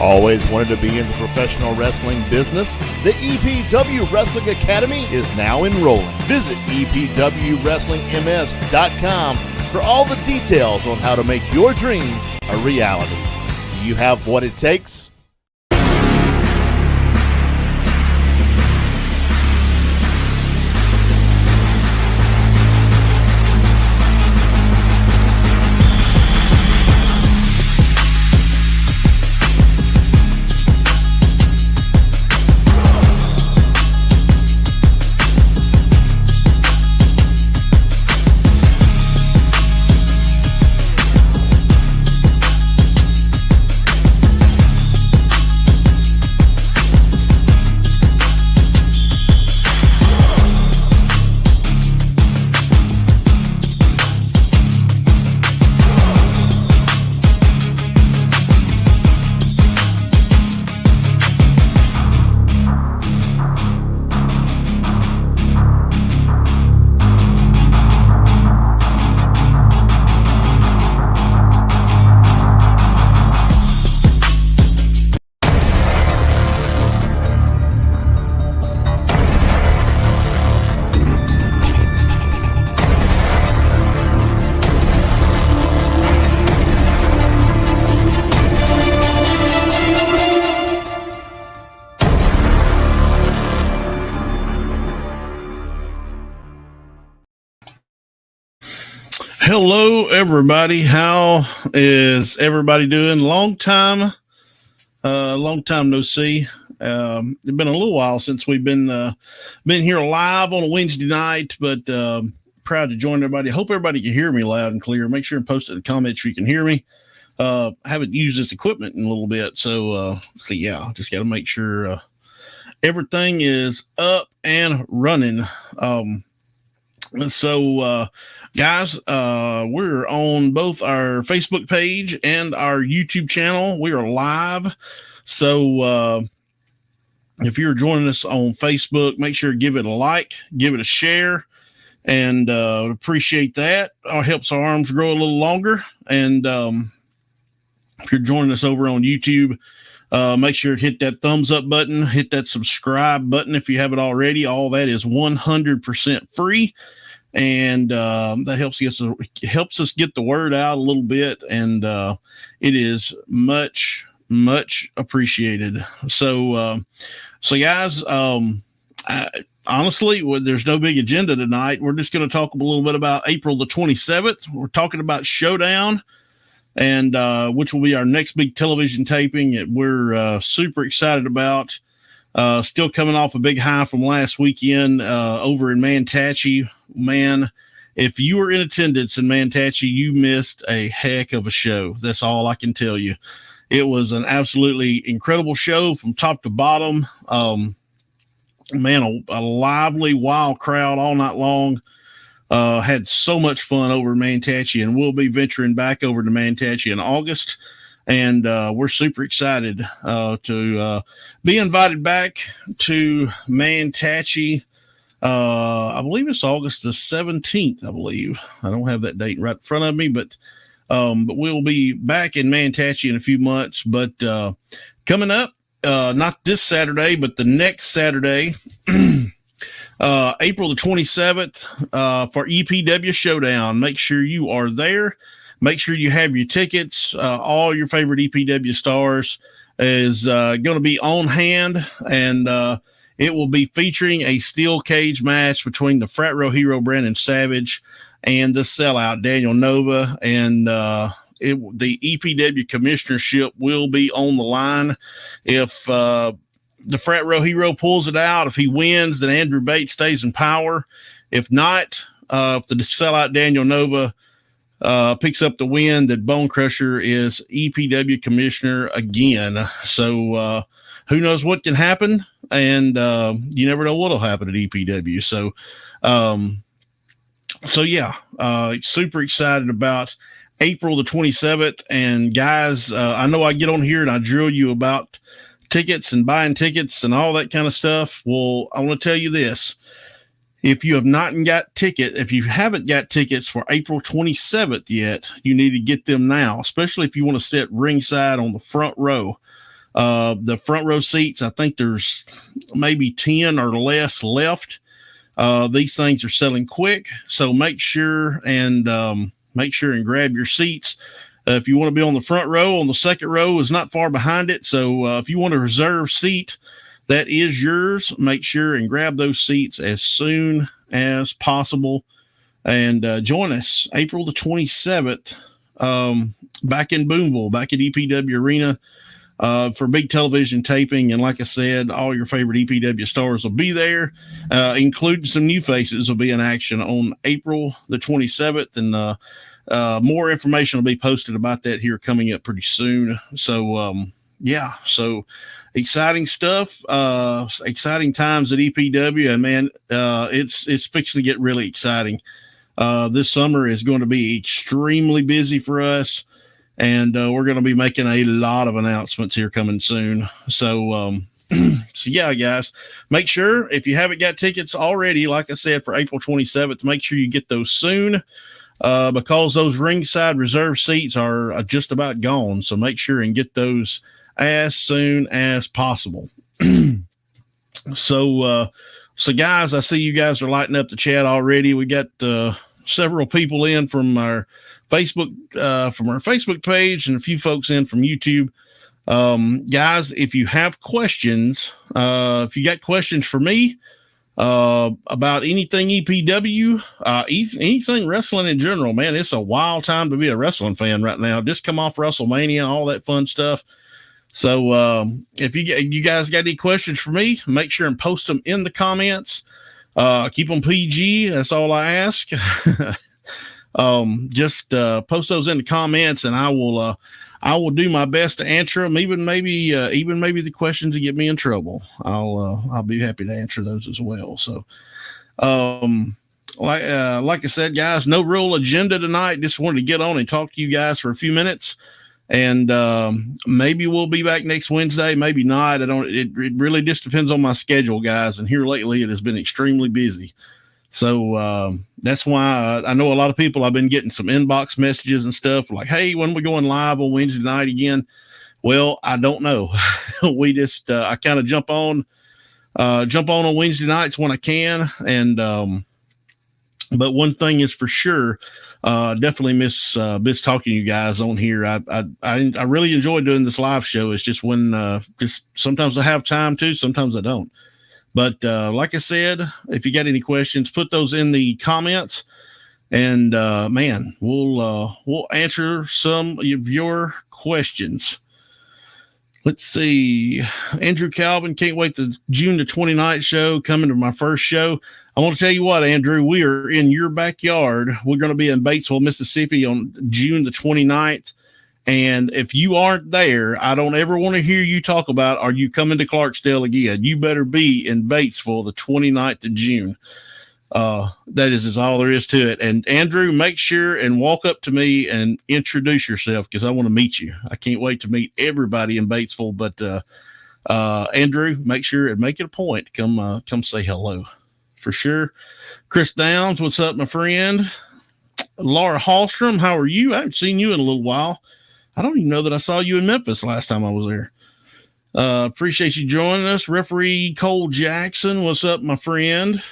Always wanted to be in the professional wrestling business? The EPW Wrestling Academy is now enrolling. Visit EPWWrestlingMS.com for all the details on how to make your dreams a reality. Do you have what it takes? Hello, everybody. How is everybody doing? Long time no see. It's been a little while since we've been here live on a Wednesday night, but proud to join everybody. Hope everybody can hear me loud and clear. Make sure and post in the comments if you can hear me. Haven't used this equipment in a little bit, so yeah, just got to make sure everything is up and running. Guys, we're on both our Facebook page and our YouTube channel. We are live. So if you're joining us on Facebook, make sure to give it a like, give it a share, and appreciate that. It helps our arms grow a little longer. And if you're joining us over on YouTube, make sure to hit that thumbs up button, hit that subscribe button if you haven't already. All that is 100% free. And that helps us get the word out a little bit, and it is much appreciated. So guys, honestly, there's no big agenda tonight. We're just going to talk a little bit about April the 27th. We're talking about Showdown, and which will be our next big television taping. We're super excited about. Still coming off a big high from last weekend over in Manatee. Man, if you were in attendance in Manatee, you missed a heck of a show. That's all I can tell you. It was an absolutely incredible show from top to bottom. Man, a lively, wild crowd all night long. Had so much fun over in Manatee, and we'll be venturing back over to Manatee in August. And we're super excited to be invited back to Manatee. I believe it's August the 17th, I believe. I don't have that date right in front of me, but we'll be back in Manatee in a few months. But coming up, not this Saturday, but the next Saturday, April the 27th, for EPW Showdown. Make sure you are there. Make sure you have your tickets. All your favorite EPW stars is going to be on hand, and it will be featuring a steel cage match between the Frat Row Hero Brandon Savage and the sellout Daniel Nova. And the EPW commissionership will be on the line. If the Frat Row Hero pulls it out, if he wins, then Andrew Bates stays in power. If not, if the sellout Daniel Nova picks up the win, that Bone Crusher is EPW commissioner again. So who knows what can happen, and you never know what'll happen at EPW. So yeah, super excited about April the 27th. And guys, I know I get on here and I drill you about tickets and buying tickets and all that kind of stuff. Well, I want to tell you this. If you haven't got tickets for April 27th yet, you need to get them now, especially if you want to sit ringside on the front row. The front row seats, I think there's maybe 10 or less left. These things are selling quick, so make sure and grab your seats. If you want to be on the front row, on the second row is not far behind it. So if you want a reserve seat, that is yours. Make sure and grab those seats as soon as possible. And join us April the 27th back in Boonville, back at EPW Arena for big television taping. And like I said, all your favorite EPW stars will be there, including some new faces will be in action on April the 27th. And more information will be posted about that here coming up pretty soon. So, so exciting stuff, exciting times at EPW, and man, it's fixing to get really exciting. This summer is going to be extremely busy for us, and we're going to be making a lot of announcements here coming soon. So, yeah, guys, make sure if you haven't got tickets already, like I said, for April 27th, make sure you get those soon. Because those ringside reserve seats are just about gone. So make sure and get those as soon as possible. So guys, I see you guys are lighting up the chat already. We got several people in from our Facebook page, and a few folks in from YouTube. Guys, if you have questions, if you got questions for me, about anything EPW, anything wrestling in general, man, it's a wild time to be a wrestling fan right now. Just come off WrestleMania, all that fun stuff. So, if you guys got any questions for me, make sure and post them in the comments. Keep them PG. That's all I ask. Just post those in the comments, and I will do my best to answer them. Even maybe the questions that get me in trouble, I'll be happy to answer those as well. So, like I said, guys, no real agenda tonight. Just wanted to get on and talk to you guys for a few minutes, and maybe we'll be back next Wednesday. Maybe not. It really just depends on my schedule, guys. And here lately, it has been extremely busy. So that's why I know a lot of people, I've been getting some inbox messages and stuff like, hey, when are we going live on Wednesday night again? Well, I don't know. We just, I kind of jump on Wednesday nights when I can. And, but one thing is for sure, definitely miss talking to you guys on here. I really enjoy doing this live show. It's just when, just sometimes I have time to, sometimes I don't. But like I said, if you got any questions, put those in the comments, and man, we'll answer some of your questions. Let's see. Andrew Calvin, can't wait the June the 29th show, coming to my first show. I want to tell you what, Andrew, we are in your backyard. We're going to be in Batesville, Mississippi on June the 29th. And if you aren't there, I don't ever want to hear you talk about, are you coming to Clarksdale again? You better be in Batesville the 29th of June. That is all there is to it. And Andrew, make sure and walk up to me and introduce yourself, because I want to meet you. I can't wait to meet everybody in Batesville. But Andrew, make sure and make it a point to come say hello for sure. Chris Downs, what's up, my friend? Laura Hallstrom, how are you? I haven't seen you in a little while. I don't even know that I saw you in Memphis last time I was there. Appreciate you joining us. Referee Cole Jackson, what's up, my friend?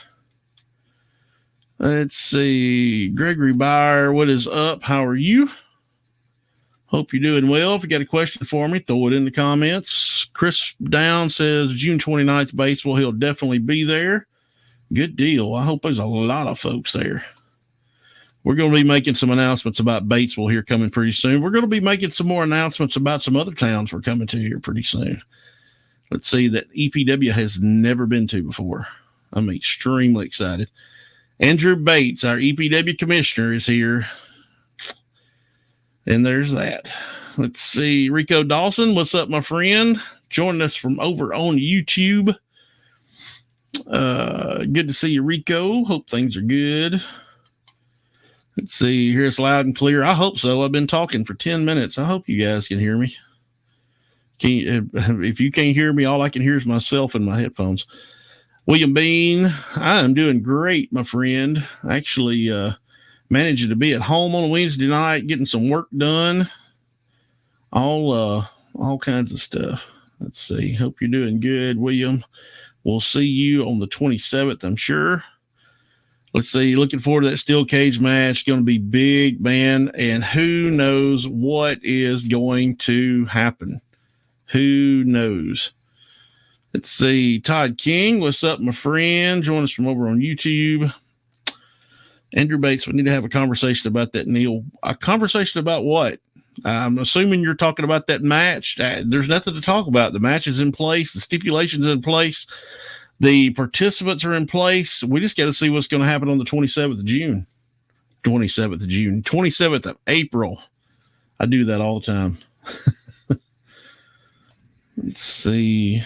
Let's see. Gregory Byer, what is up? How are you? Hope you're doing well. If you got a question for me, throw it in the comments. Chris Down says June 29th, Batesville. He'll definitely be there. Good deal. I hope there's a lot of folks there. We're going to be making some announcements about Batesville here coming pretty soon. We're going to be making some more announcements about some other towns we're coming to here pretty soon. Let's see, that EPW has never been to before. I'm extremely excited. Andrew Bates, our EPW commissioner, is here. And there's that. Let's see. Rico Dawson, what's up, my friend? Joining us from over on YouTube. Good to see you, Rico. Hope things are good. Let's see, here it's loud and clear. I hope so. I've been talking for 10 minutes. I hope you guys can hear me. If you can't hear me, all I can hear is myself and my headphones. William Bean, I am doing great, my friend. Actually, managing to be at home on Wednesday night, getting some work done. All kinds of stuff. Let's see. Hope you're doing good, William. We'll see you on the 27th, I'm sure. Let's see. Looking forward to that steel cage match. Going to be big, man. And who knows what is going to happen? Who knows? Let's see. Todd King, what's up, my friend? Join us from over on YouTube. Andrew Bates, we need to have a conversation about that, Neil. A conversation about what? I'm assuming you're talking about that match. There's nothing to talk about. The match is in place. The stipulations in place. The participants are in place. We just got to see what's going to happen on the 27th of June. 27th of April. I do that all the time. Let's see.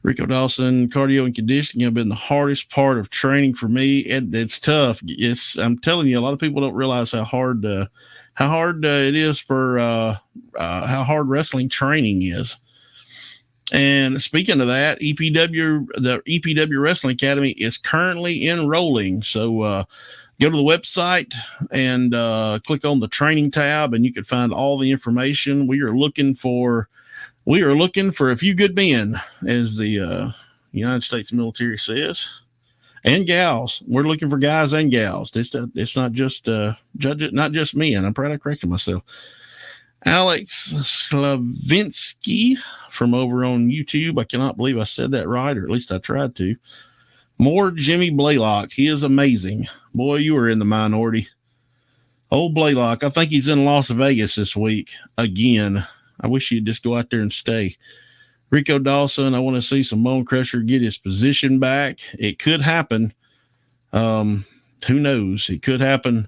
Rico Dawson, cardio and conditioning have been the hardest part of training for me. It's tough. I'm telling you, a lot of people don't realize how hard it is for how hard wrestling training is. And speaking of that, the EPW Wrestling Academy is currently enrolling. So go to the website and click on the training tab, and you can find all the information. We are looking for a few good men, as the United States military says, and gals. We're looking for guys and gals. It's not just not just men. I'm proud of correcting myself. Alex Slavinsky from over on YouTube. I cannot believe I said that right, or at least I tried to. More Jimmy Blaylock. He is amazing. Boy, you are in the minority. Old Blaylock. I think he's in Las Vegas this week again. I wish he'd just go out there and stay. Rico Dawson, I want to see some Bone Crusher get his position back. It could happen. Who knows? It could happen.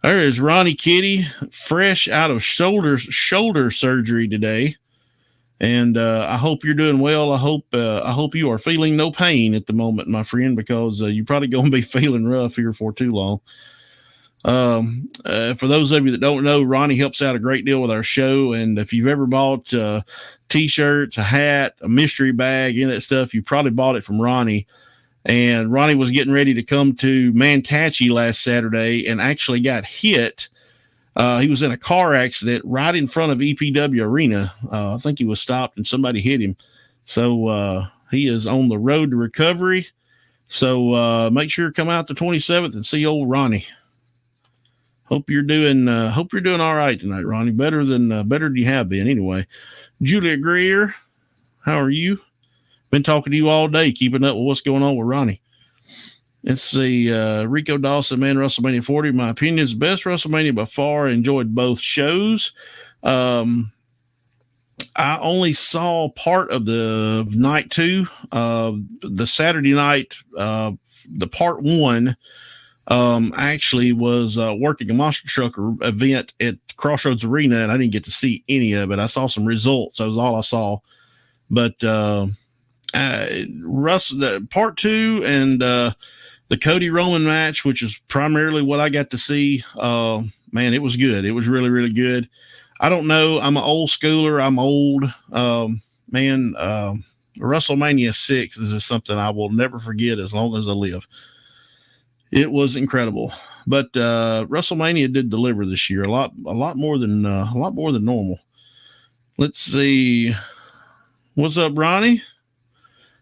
There is Ronnie Kitty, fresh out of shoulder surgery today. And I hope you're doing well. I hope you are feeling no pain at the moment, my friend, because you're probably going to be feeling rough here for too long. For those of you that don't know, Ronnie helps out a great deal with our show. And if you've ever bought T-shirts, a hat, a mystery bag, any of that stuff, you probably bought it from Ronnie. And Ronnie was getting ready to come to Manatee last Saturday and actually got hit. He was in a car accident right in front of EPW Arena. I think he was stopped and somebody hit him. So he is on the road to recovery. So make sure you come out the 27th and see old Ronnie. Hope you're doing all right tonight, Ronnie. Better than you have been anyway. Julia Greer, how are you? Been talking to you all day, keeping up with what's going on with Ronnie. Let's see. Rico Dawson, man, WrestleMania 40. My opinion is the best WrestleMania by far. I enjoyed both shows. I only saw part of the night 2, the Saturday night, the part 1. Actually was working a monster truck event at Crossroads Arena, and I didn't get to see any of it. I saw some results. That was all I saw. But the part 2 and the Cody Roman match, which is primarily what I got to see, man, it was good. It was really, really good. I don't know. I'm an old schooler. I'm old. Man, WrestleMania 6 is something I will never forget as long as I live. It was incredible, but WrestleMania did deliver this year a lot more than normal. Let's see. What's up, Ronnie?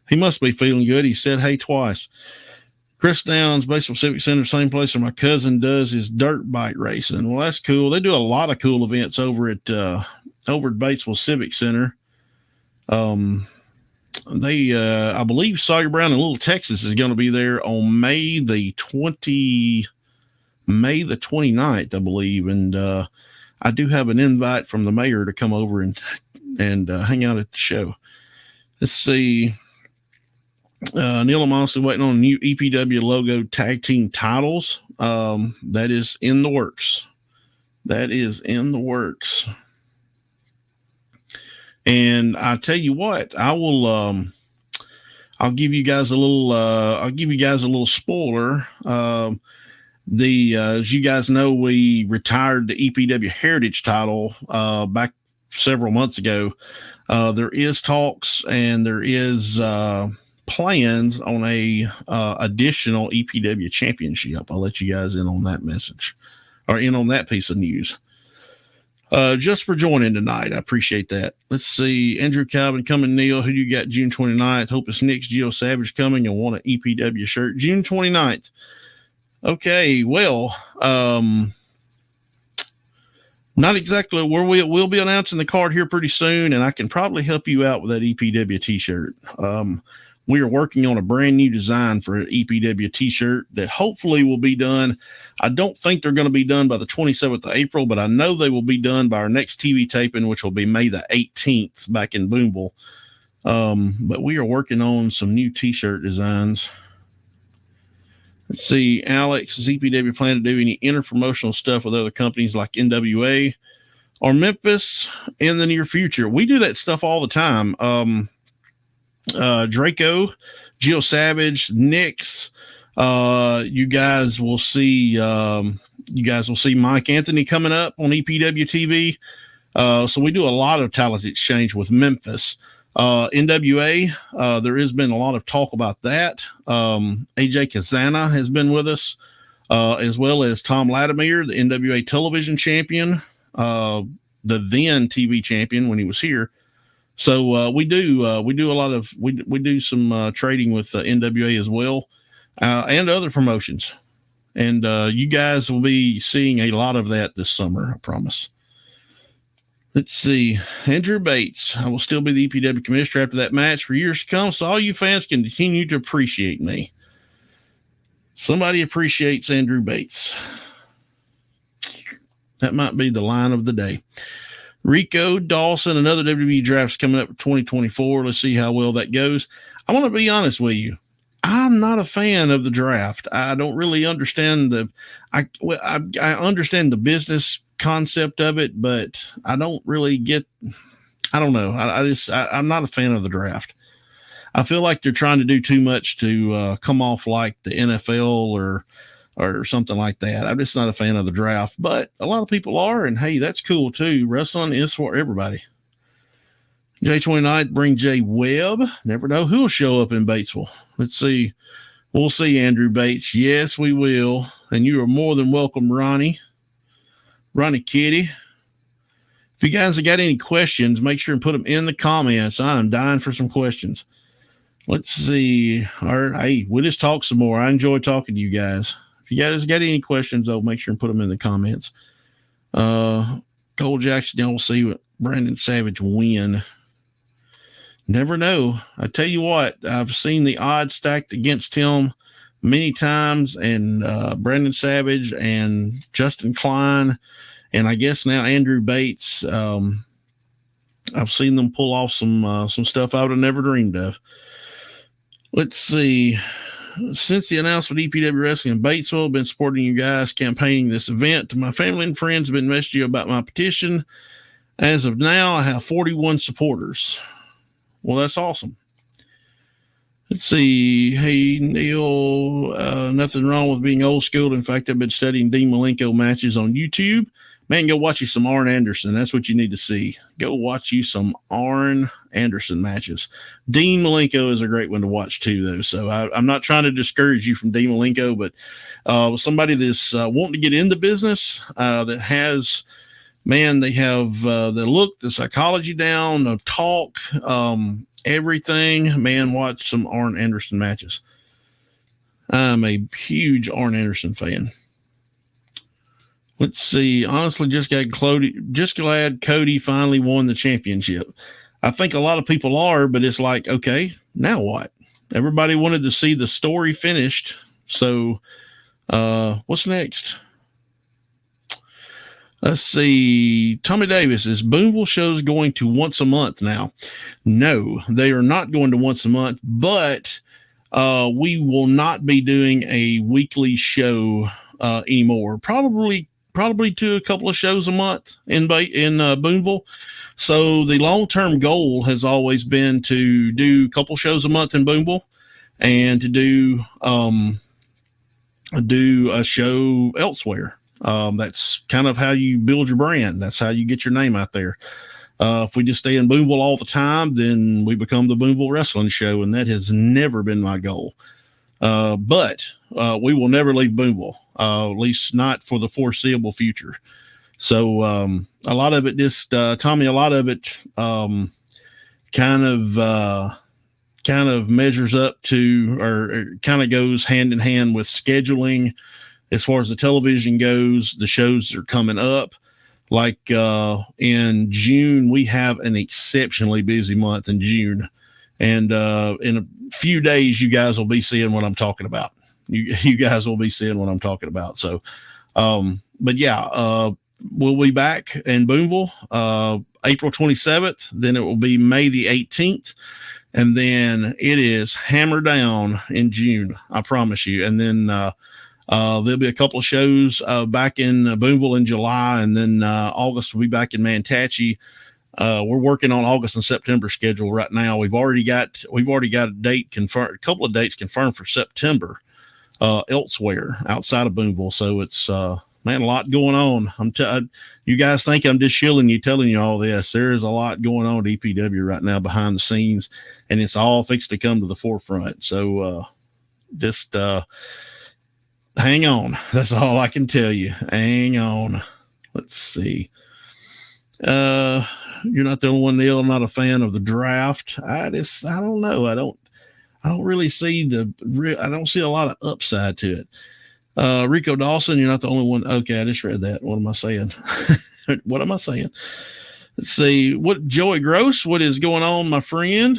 He must be feeling good. He said, "Hey," twice. Chris Downs, Batesville Civic Center, same place where my cousin does his dirt bike racing. Well, that's cool. They do a lot of cool events over at Batesville Civic Center. I believe Sawyer Brown in Little Texas is going to be there on May the 29th, I believe. And I do have an invite from the mayor to come over and hang out at the show. Let's see. Neil, I'm honestly waiting on new EPW logo tag team titles. That is in the works. And I tell you what, I'll give you guys a little spoiler. As you guys know, we retired the EPW Heritage title back several months ago. There is talks and there is plans on a additional EPW championship. I'll let you guys in on that message or in on that piece of news. just for joining tonight. I appreciate that. Let's see. Andrew Calvin coming. Neil, who do you got June 29th? Hope it's Nick's Geo Savage coming and want an EPW shirt. June 29th. Okay, well, not exactly where we'll be announcing the card here pretty soon, and I can probably help you out with that EPW t-shirt. We are working on a brand new design for an EPW t-shirt that hopefully will be done. I don't think they're going to be done by the 27th of April, but I know they will be done by our next TV taping, which will be May the 18th back in Boonville. But we are working on some new t-shirt designs. Let's see, Alex, does EPW plan to do any interpromotional stuff with other companies like NWA or Memphis in the near future? We do that stuff all the time. Draco, Geo Savage, Nix, you guys will see Mike Anthony coming up on EPW TV. So we do a lot of talent exchange with Memphis. NWA, there has been a lot of talk about that. AJ Kazana has been with us, as well as Tom Latimer, the NWA television champion, the then TV champion when he was here. So we do some trading with NWA as well, and other promotions. And you guys will be seeing a lot of that this summer, I promise. Let's see. Andrew Bates. I will still be the EPW commissioner after that match for years to come, so all you fans can continue to appreciate me. Somebody appreciates Andrew Bates. That might be the line of the day. Rico Dawson, another WWE draft's coming up for 2024. Let's see how well that goes. I want to be honest with you. I'm not a fan of the draft. I don't really understand I understand the business concept of it, but I don't really I don't know. I'm not a fan of the draft. I feel like they're trying to do too much to come off like the NFL or something like that. I'm just not a fan of the draft, but a lot of people are, and hey, that's cool too. Wrestling is for everybody. J29th, bring Jay Webb. Never know who'll show up in Batesville. Let's see. We'll see, Andrew Bates. Yes, we will. And you are more than welcome, Ronnie Kitty. If you guys have got any questions, make sure and put them in the comments. I'm dying for some questions. Let's see. All right. Hey, we'll just talk some more. I enjoy talking to you guys. If you guys got any questions, though, make sure and put them in the comments. Cole Jackson, we'll see what Brandon Savage win. Never know. I tell you what, I've seen the odds stacked against him many times, and Brandon Savage and Justin Klein, and I guess now Andrew Bates. I've seen them pull off some stuff I would have never dreamed of. Let's see. Since the announcement of EPW Wrestling in Batesville, I've been supporting you guys, campaigning this event. My family and friends have been messaging you about my petition. As of now, I have 41 supporters. Well, that's awesome. Let's see. Hey, Neil, nothing wrong with being old school. In fact, I've been studying Dean Malenko matches on YouTube. Man, go watch you some Arn Anderson. That's what you need to see. Go watch you some Arn Anderson matches. Dean Malenko is a great one to watch too, though. So I'm not trying to discourage you from Dean Malenko, but somebody that's wanting to get in the business, that has, man, they have the look, the psychology down, the talk, everything. Man, watch some Arn Anderson matches. I'm a huge Arn Anderson fan. Let's see. Honestly, just glad Cody finally won the championship. I think a lot of people are, but it's like, okay, now what? Everybody wanted to see the story finished. So, what's next? Let's see. Tommy Davis, is Boonville shows going to once a month now? No, they are not going to once a month, but we will not be doing a weekly show anymore. Probably to a couple of shows a month in Boonville. So the long-term goal has always been to do a couple shows a month in Boonville and to do a show elsewhere. That's kind of how you build your brand. That's how you get your name out there. If we just stay in Boonville all the time, then we become the Boonville Wrestling Show, and that has never been my goal. But we will never leave Boonville, at least not for the foreseeable future. So a lot of it just Tommy, a lot of it kind of measures up to, or kind of goes hand in hand with scheduling. As far as the television goes, the shows that are coming up. Like in June, we have an exceptionally busy month in June. And in a few days, you guys will be seeing what I'm talking about. You guys will be seeing what I'm talking about. So, but yeah, we'll be back in Boonville April 27th. Then it will be May the 18th. And then it is hammer down in June, I promise you. And then there'll be a couple of shows back in Boonville in July, and then August will be back in Mantachie. We're working on August and September schedule right now. We've already got a date confirmed, a couple of dates confirmed for September elsewhere outside of Boonville. So it's man, a lot going on. You guys think I'm just shilling you, telling you all this. There's a lot going on at EPW right now behind the scenes, and it's all fixed to come to the forefront. So just hang on. That's all I can tell you. Hang on. Let's see. You're not the only one, Neil. I'm not a fan of the draft. I don't know. I don't really see I don't see a lot of upside to it. Rico Dawson, you're not the only one. Okay, I just read that. What am I saying? What am I saying? Let's see. Joey Gross, what is going on, my friend?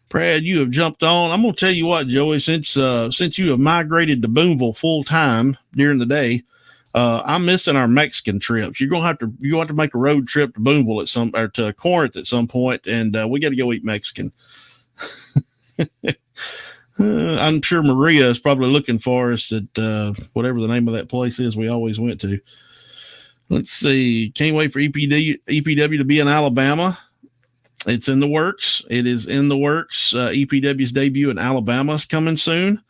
Brad, you have jumped on. I'm going to tell you what, Joey, since you have migrated to Boonville full time during the day, I'm missing our Mexican trips. You're going to have to make a road trip to Boonville or to Corinth at some point, and we got to go eat Mexican. I'm sure Maria is probably looking for us at whatever the name of that place is we always went to. Let's see. Can't wait for EPW to be in Alabama. It's in the works. It is in the works. EPW's debut in Alabama is coming soon.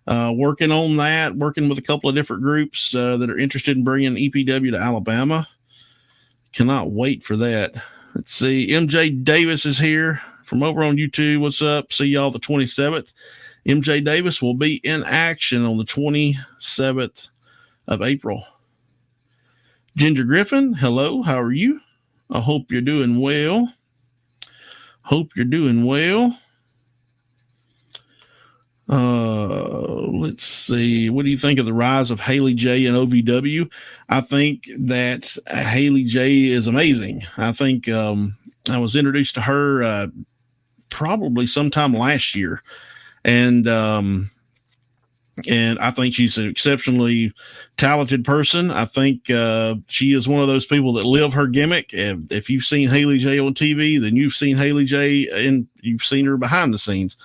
Working on that, working with a couple of different groups that are interested in bringing EPW to Alabama. Cannot wait for that. Let's see. MJ Davis is here from over on YouTube. What's up? See y'all the 27th. MJ Davis will be in action on the 27th of April. Ginger Griffin, hello. How are you? I hope you're doing well. Let's see. What do you think of the rise of Haley J and OVW? I think that Haley J is amazing. I think I was introduced to her probably sometime last year, and I think she's an exceptionally talented person. I think she is one of those people that live her gimmick. If you've seen Haley J on TV, then you've seen Haley J and you've seen her behind the scenes.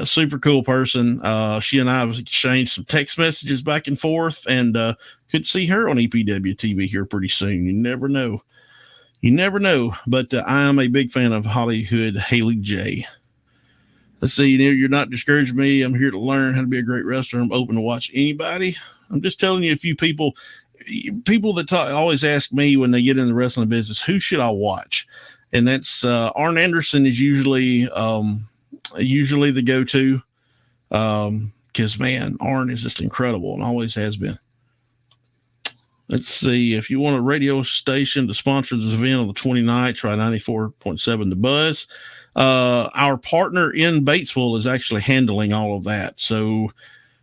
Super cool person. She and I have exchanged some text messages back and forth, and could see her on EPW TV here pretty soon. You never know. But I am a big fan of Hollywood Haley J. Let's see, you're not discouraging me. I'm here to learn how to be a great wrestler. I'm open to watch anybody. I'm just telling you a few people that always ask me when they get in the wrestling business, who should I watch? And that's Arn Anderson is usually the go-to, because man, Arn is just incredible and always has been. Let's see, if you want a radio station to sponsor this event on the 29th, try 94.7 The Buzz. Our partner in Batesville is actually handling all of that, so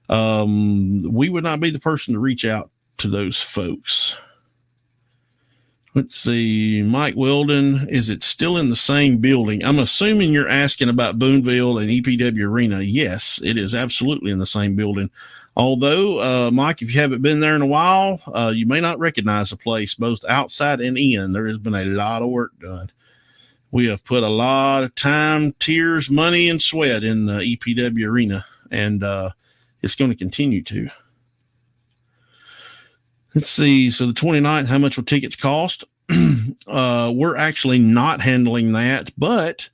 we would not be the person to reach out to those folks. Let's see. Mike Weldon, is it still in the same building? I'm assuming you're asking about Boonville and EPW Arena. Yes, it is absolutely in the same building. Although, Mike, if you haven't been there in a while, you may not recognize the place, both outside and in. There has been a lot of work done. We have put a lot of time, tears, money, and sweat in the EPW Arena, and it's going to continue to. Let's see. So the 29th, how much will tickets cost? We're actually not handling that, but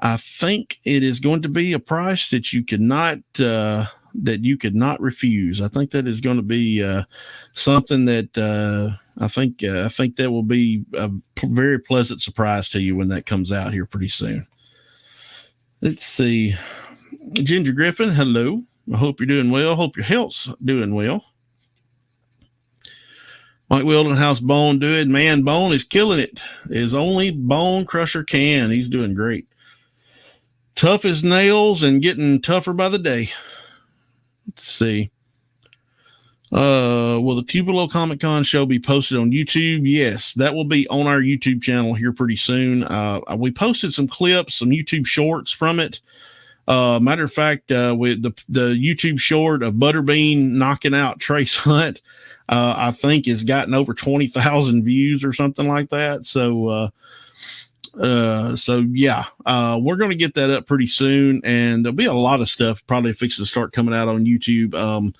I think it is going to be a price that you could not refuse. I think that is going to be something that I think that will be a very pleasant surprise to you when that comes out here pretty soon. Let's see. Ginger Griffin, hello. I hope you're doing well. Hope your health's doing well. Mike Weldon, how's Bone doing? Man, Bone is killing it. As only Bone Crusher can. He's doing great. Tough as nails and getting tougher by the day. Let's see. Will the Tupelo Comic Con show be posted on YouTube? Yes, that will be on our YouTube channel here pretty soon. We posted some clips, some YouTube shorts from it. Matter of fact, with the YouTube short of Butterbean knocking out Trace Hunt, I think has gotten over 20,000 views or something like that. So yeah, we're going to get that up pretty soon, and there'll be a lot of stuff probably fixing to start coming out on YouTube.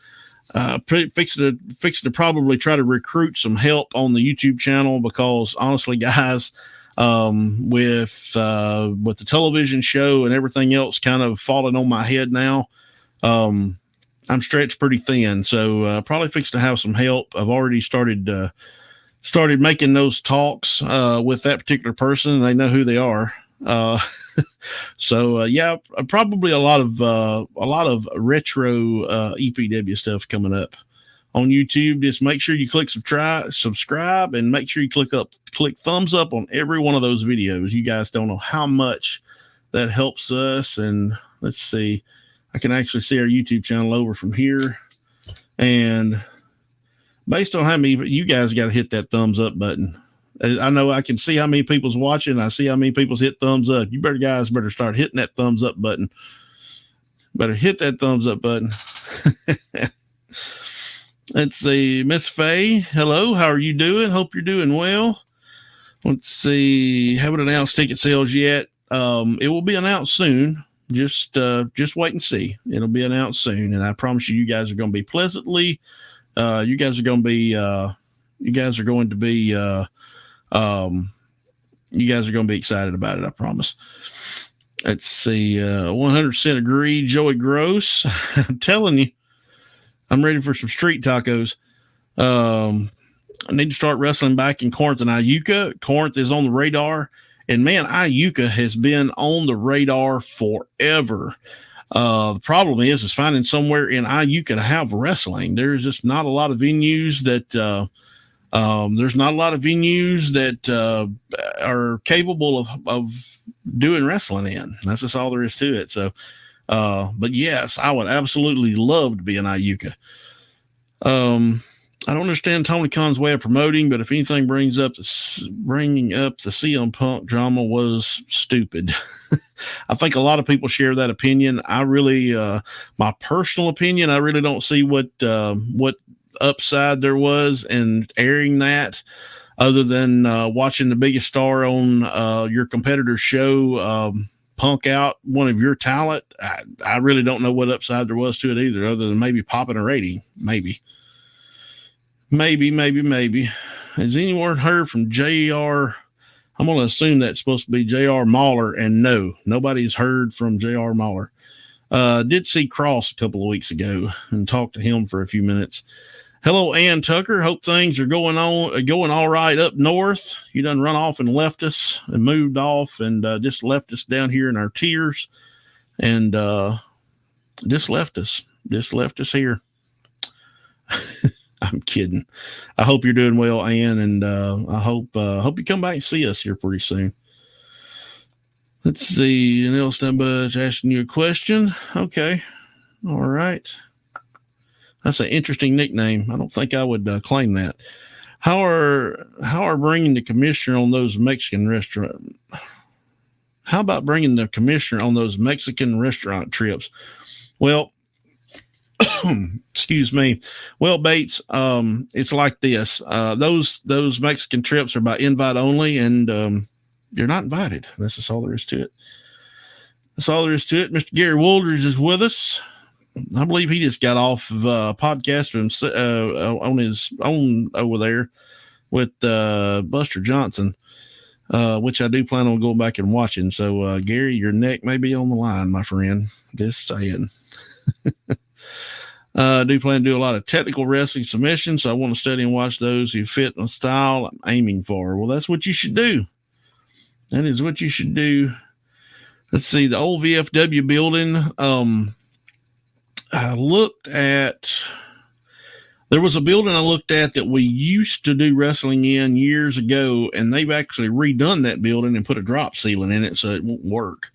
Fixing to probably try to recruit some help on the YouTube channel, because honestly, guys, with the television show and everything else kind of falling on my head now, I'm stretched pretty thin. So probably fixed to have some help. I've already started making those talks with that particular person. They know who they are. So yeah, probably a lot of retro EPW stuff coming up on YouTube. Just make sure you click subscribe, and make sure you click thumbs up on every one of those videos. You guys don't know how much that helps us. And let's see, I can actually see our YouTube channel over from here, and based on how many, you guys got to hit that thumbs up button. I know I can see how many people's watching. I see how many people's hit thumbs up. You guys better start hitting that thumbs up button. Better hit that thumbs up button. Let's see. Miss Faye, hello. How are you doing? Hope you're doing well. Let's see. Haven't announced ticket sales yet. It will be announced soon. Just wait and see. It'll be announced soon. And I promise you guys are going to be pleasantly, you guys are going to be excited about it. I promise. Let's see. 100% agree. Joey Gross. I'm telling you, I'm ready for some street tacos. I need to start wrestling back in Corinth and Iuka. Corinth is on the radar, and man, Iuka has been on the radar forever. The problem is finding somewhere in Iuka to have wrestling. There's just not a lot of venues that, are capable of doing wrestling in. That's just all there is to it. So, but yes, I would absolutely love to be in Iuka. I don't understand Tony Khan's way of promoting, but if anything, bringing up the CM Punk drama was stupid. I think a lot of people share that opinion. I really, my personal opinion, I really don't see what upside there was in airing that, other than watching the biggest star on your competitor's show punk out one of your talent. I really don't know what upside there was to it either, other than maybe popping a rating. Maybe. Has anyone heard from JR? I'm going to assume that's supposed to be JR Mahler, and no, nobody's heard from JR Mahler. Did see Cross a couple of weeks ago and talked to him for a few minutes. Hello, Ann Tucker. Hope things are going all right up north. You done run off and left us and moved off and just left us down here in our tears, and just left us here. I'm kidding. I hope you're doing well, Ann, and I hope you come back and see us here pretty soon. Let's see. Neil Stenbush asking you a question. Okay. All right. That's an interesting nickname. I don't think I would claim that. How are bringing the commissioner on those Mexican restaurant? How about bringing the commissioner on those Mexican restaurant trips? Well, excuse me. Well, Bates, it's like this. Those Mexican trips are by invite only, and you're not invited. That's just all there is to it. Mr. Gary Wolders is with us. I believe he just got off of a podcast on his own over there with Buster Johnson, which I do plan on going back and watching. So, Gary, your neck may be on the line, my friend. Just saying. I do plan to do a lot of technical wrestling submissions, so I want to study and watch those who fit the style I'm aiming for. Well, that's what you should do. That is what you should do. Let's see, the old VFW building. I looked at There was a building I looked at that we used to do wrestling in years ago, and they've actually redone that building and put a drop ceiling in it, so it won't work.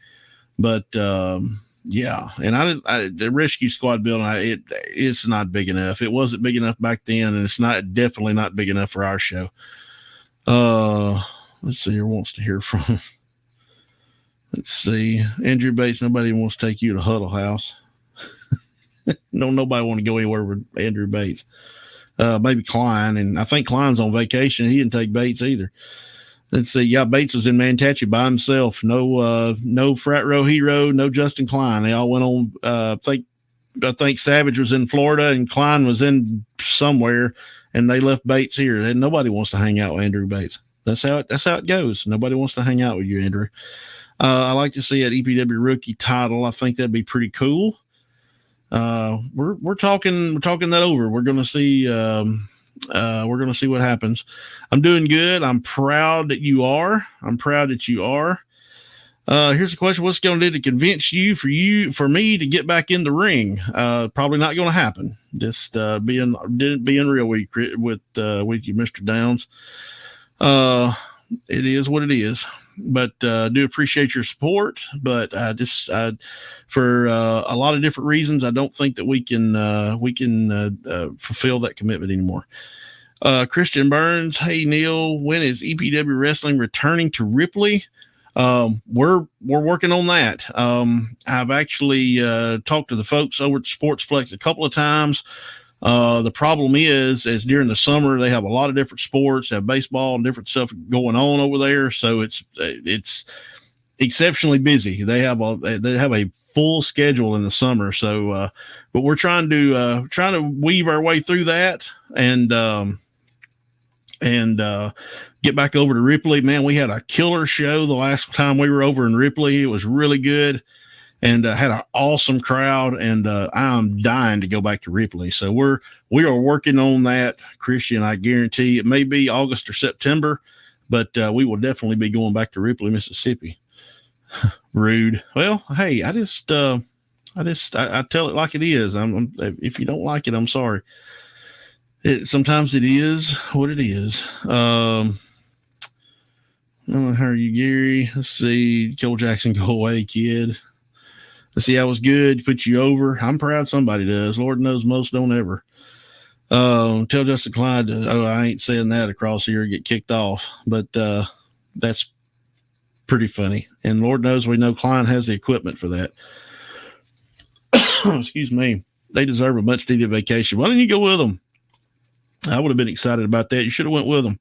But yeah, and the rescue squad building, it's not big enough. It wasn't big enough back then, and it's definitely not big enough for our show. Let's see, who wants to hear from? Let's see, Andrew Bates. Nobody wants to take you to Huddle House. No, nobody want to go anywhere with Andrew Bates. Maybe Klein, and I think Klein's on vacation. He didn't take Bates either. Let's see. Yeah, Bates was in Manatee by himself. No frat row hero. No Justin Klein. They all went on. I think Savage was in Florida and Klein was in somewhere, and they left Bates here. And nobody wants to hang out with Andrew Bates. That's how it goes. Nobody wants to hang out with you, Andrew. I like to see an EPW rookie title. I think that'd be pretty cool. We're talking that over. We're going to see what happens. I'm doing good. I'm proud that you are. Here's a question. What's going to do to convince for me to get back in the ring? Probably not going to happen. Just, being real with you, Mr. Downs. It is what it is. But do appreciate your support. But for a lot of different reasons, I don't think that we can fulfill that commitment anymore. Christian Burns, hey Neil, when is EPW Wrestling returning to Ripley? We're working on that. I've actually talked to the folks over at Sportsplex a couple of times. The problem is during the summer, they have a lot of different sports, they have baseball and different stuff going on over there. So it's exceptionally busy. They have a full schedule in the summer. So, but we're trying to weave our way through that and get back over to Ripley. Man, we had a killer show the last time we were over in Ripley. It was really good. And had an awesome crowd, and I'm dying to go back to Ripley. So we are working on that, Christian. I guarantee it may be August or September, but we will definitely be going back to Ripley, Mississippi. Rude. Well, hey, I tell it like it is. If you don't like it, I'm sorry. Sometimes it is what it is. How are you, Gary? Let's see. Joel Jackson, go away, kid. Let's see, I was good. Put you over. I'm proud somebody does. Lord knows most don't ever. Tell Justin Clyde, I ain't saying that across here, get kicked off. But that's pretty funny. And Lord knows we know Klein has the equipment for that. Excuse me. They deserve a much needed vacation. Why didn't you go with them? I would have been excited about that. You should have went with them.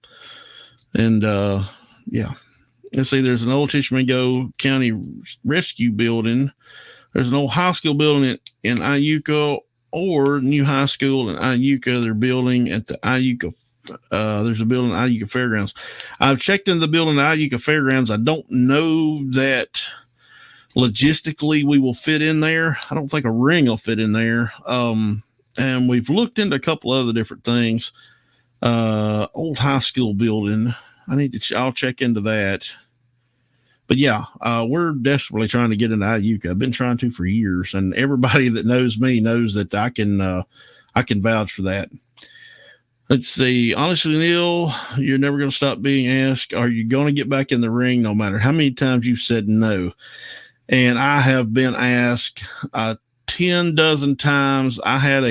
And yeah. Let's see, there's an old Tishomingo County rescue building. There's an old high school building in Iuka or new high school in Iuka. They're building at the Iuka. There's a building at Iuka Fairgrounds. I've checked in the building at Iuka Fairgrounds. I don't know that logistically we will fit in there. I don't think a ring will fit in there. And we've looked into a couple other different things. Old high school building. I'll check into that. But yeah, we're desperately trying to get into Iuka. I've been trying to for years, and everybody that knows me knows that I can vouch for that. Let's see. Honestly, Neil, you're never going to stop being asked, are you going to get back in the ring no matter how many times you've said no? And I have been asked 10 dozen times. I had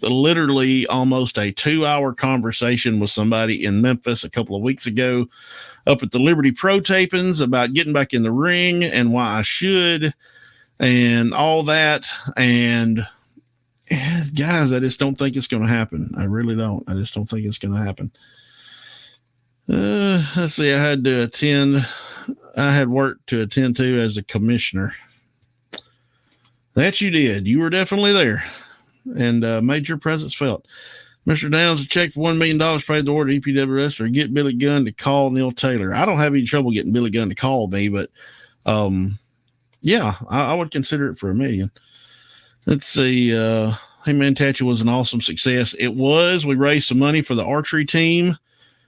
literally almost a 2-hour conversation with somebody in Memphis a couple of weeks ago up at the Liberty Pro tapings about getting back in the ring and why I should and all that. And guys, I just don't think it's going to happen. I really don't. I just don't think it's going to happen. Let's see. I had work to attend to as a commissioner. That you did. You were definitely there and made your presence felt. Mr. Downs, a check for $1 million paid the order to EPW wrestler. Get Billy Gunn to call Neil Taylor. I don't have any trouble getting Billy Gunn to call me, but yeah, I would consider it for $1 million. Let's see. Hey, Manatee was an awesome success. It was. We raised some money for the archery team,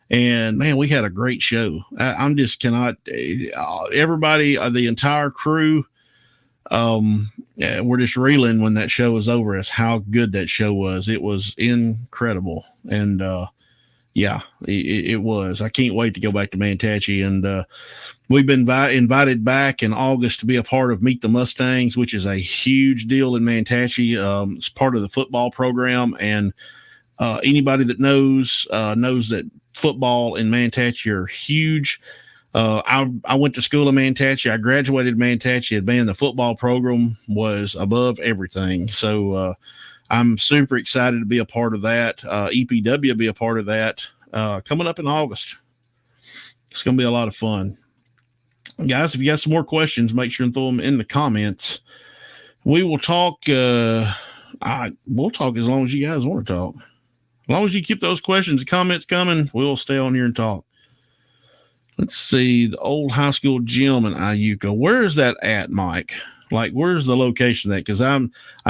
and man, we had a great show. I'm just cannot. Everybody, the entire crew. Yeah, we're just reeling when that show was over as how good that show was. It was incredible. And, yeah, it was. I can't wait to go back to Manatee. And we've been invited back in August to be a part of Meet the Mustangs, which is a huge deal in Manatee. It's part of the football program. And anybody that knows that football in Manatee are huge. I went to school in Manatee. I graduated Manatee. Man, the football program was above everything. So I'm super excited to be a part of that. EPW be a part of that coming up in August. It's going to be a lot of fun. Guys, if you got some more questions, make sure and throw them in the comments. We will talk. We'll talk as long as you guys want to talk. As long as you keep those questions and comments coming, we'll stay on here and talk. Let's see, the old high school gym in Iuka. Where is that at, Mike? Like, where's the location of that? Because I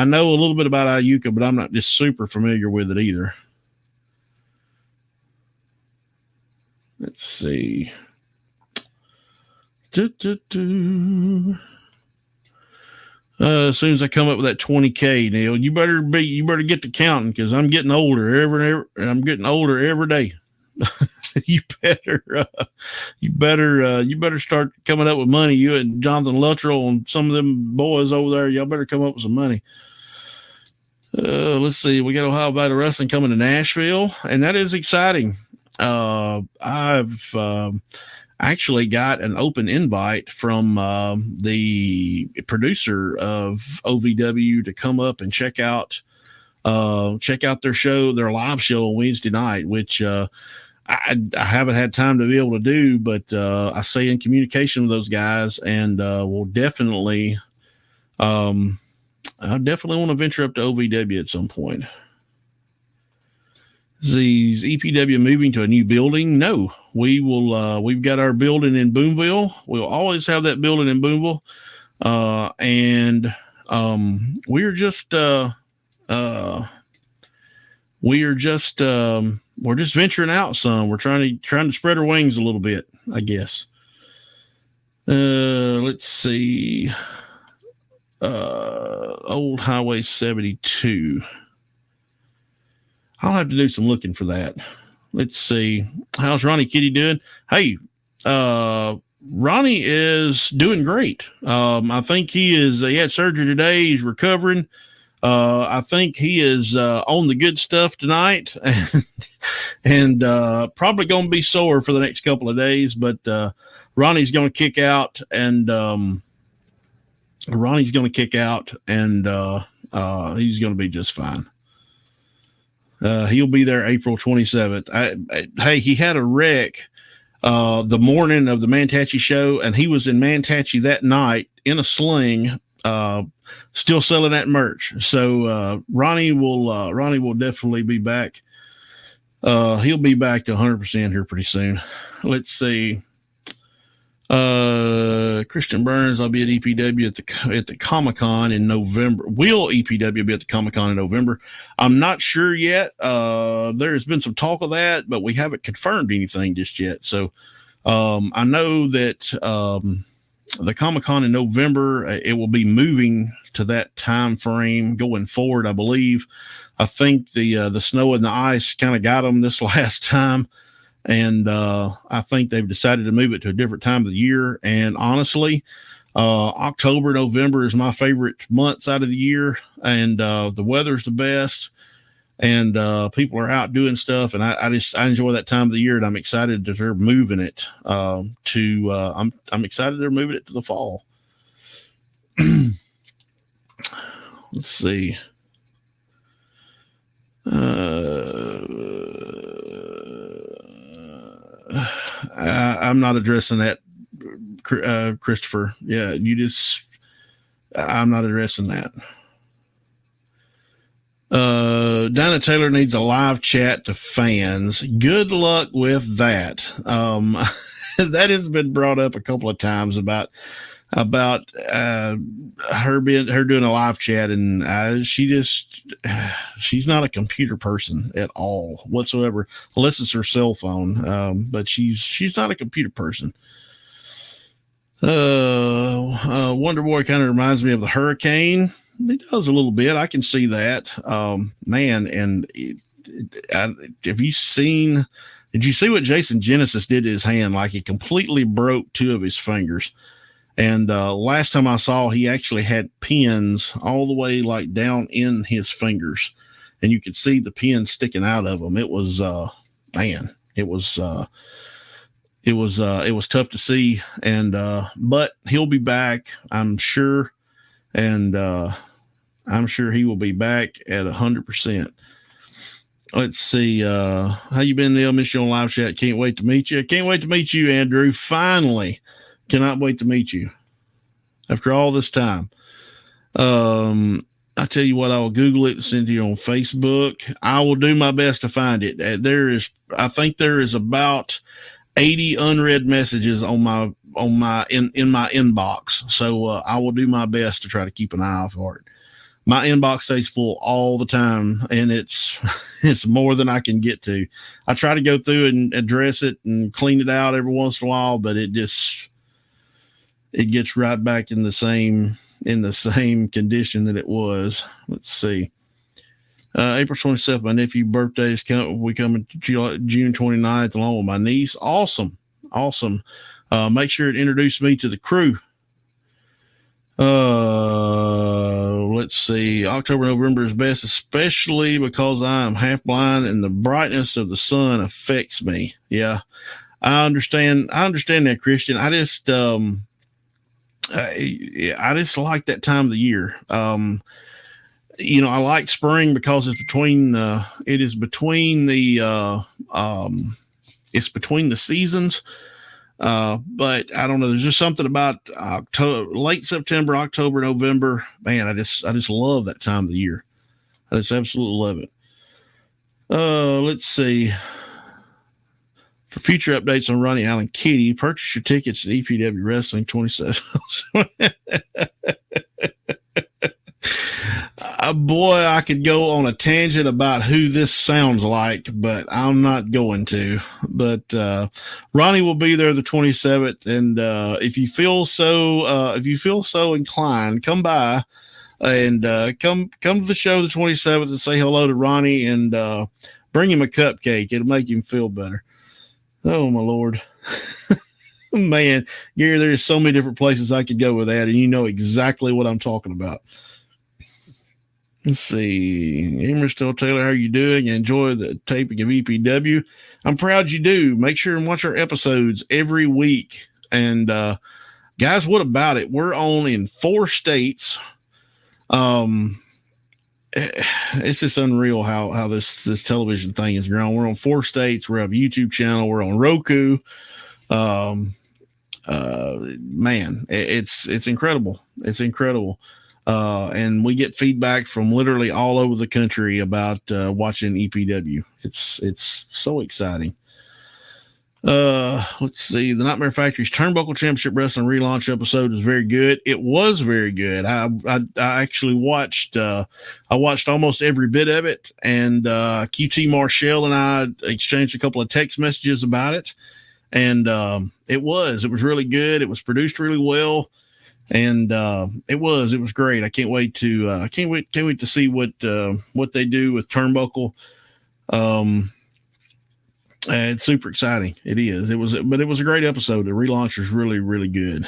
know a little bit about Iuka, but I'm not just super familiar with it either. Let's see. As soon as I come up with that 20K, Neil, you better get to counting because I'm getting older every day. You better start coming up with money. You and Jonathan Luttrell and some of them boys over there, y'all better come up with some money. Let's see. We got Ohio Valley Wrestling coming to Nashville, and that is exciting. I've actually got an open invite from the producer of OVW to come up and check out their show, their live show on Wednesday night, which I haven't had time to be able to do, but I stay in communication with those guys, and we'll definitely, I definitely want to venture up to OVW at some point. Is EPW moving to a new building? No, we will. We've got our building in Boonville. We'll always have that building in Boonville, and we're just venturing out some. We're trying to spread our wings a little bit, I guess. Let's see. Old Highway 72. I'll have to do some looking for that. Let's see. How's Ronnie Kitty doing? Hey, Ronnie is doing great. I think he had surgery today. He's recovering. I think he is on the good stuff tonight and probably going to be sore for the next couple of days, but Ronnie's going to kick out and he's going to be just fine. He'll be there April 27th. Hey, he had a wreck the morning of the Manatee show, and he was in Manatee that night in a sling, still selling that merch. So Ronnie will definitely be back. He'll be back to 100% here pretty soon. Let's see. Christian Burns, I'll be at EPW at the Comic-Con in November. Will EPW be at the Comic-Con in November? I'm not sure yet. There has been some talk of that, but we haven't confirmed anything just yet. So I know that the Comic-Con in November, it will be moving to that time frame going forward, I believe. I think the snow and the ice kind of got them this last time. And I think they've decided to move it to a different time of the year. And honestly, October, November is my favorite months out of the year. And the weather's the best. And people are out doing stuff. And I enjoy that time of the year. And I'm excited that they're moving it I'm excited they're moving it to the fall. Let's see. I'm not addressing that, Christopher. Yeah, I'm not addressing that. Dinah Taylor needs a live chat to fans. Good luck with that. That has been brought up a couple of times about her doing a live chat, and she's not a computer person at all whatsoever, unless it's her cell phone. But she's not a computer person. Wonder Boy kind of reminds me of the Hurricane. He does a little bit. I can see that. Man, and have you seen? Did you see what Jason Genesis did to his hand? Like, he completely broke two of his fingers. And last time I saw, he actually had pins all the way like down in his fingers, and you could see the pins sticking out of them. It was man, it was tough to see. And but he'll be back, I'm sure, and I'm sure he will be back at 100%. Let's see. How you been, Neil? Miss you on live chat. Can't wait to meet you. Can't wait to meet you, Andrew. Finally. Cannot wait to meet you after all this time. I tell you what, I will Google it and send it to you on Facebook. I will do my best to find it. I think there is about 80 unread messages in my inbox. So I will do my best to try to keep an eye out for it. My inbox stays full all the time, and it's more than I can get to. I try to go through and address it and clean it out every once in a while, but it gets right back in the same condition that it was. Let's see. April 27th, my nephew's birthday is coming. We coming June 29th along with my niece. Awesome. Make sure to introduce me to the crew. Let's see. October, November is best, especially because I am half blind and the brightness of the sun affects me. Yeah, I understand that, Christian. I just like that time of the year. I like spring because it's between the seasons. But I don't know. There's just something about late September, October, November. Man, I just love that time of the year. I just absolutely love it. Let's see. For future updates on Ronnie Allen Kitty, purchase your tickets at EPW Wrestling 27. Boy, I could go on a tangent about who this sounds like, but I'm not going to. But Ronnie will be there the 27th, and if you feel so inclined, come by and come to the show the 27th and say hello to Ronnie and bring him a cupcake. It'll make him feel better. Oh my Lord. Man, Gary, there's so many different places I could go with that, and you know exactly what I'm talking about. Let's see. Neil Taylor, how are you doing? Enjoy the taping of EPW. I'm proud you do. Make sure and watch our episodes every week. And guys, what about it? We're on in 4 states. It's just unreal how this television thing is grown. We're on 4 states. We have a YouTube channel. We're on Roku. Man, it's incredible. It's incredible. And we get feedback from literally all over the country about watching EPW. It's so exciting. Let's see. The Nightmare Factory's Turnbuckle Championship Wrestling relaunch episode is very good. It was very good. I actually watched almost every bit of it, and QT Marshall and I exchanged a couple of text messages about it, and it was really good. It was produced really well. And it was great. I can't wait to see what they do with Turnbuckle. It's super exciting. It is. It was a great episode. The relaunch was really, really good.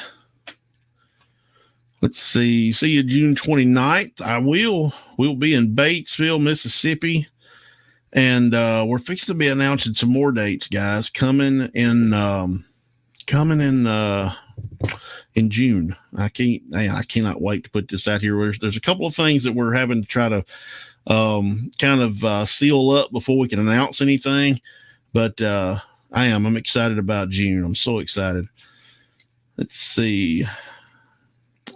Let's see. See you June 29th. We'll be in Batesville, Mississippi, and we're fixing to be announcing some more dates, guys, coming in June. I cannot wait to put this out here. There's a couple of things that we're having to try to seal up before we can announce anything. But I'm excited about June. I'm so excited. Let's see.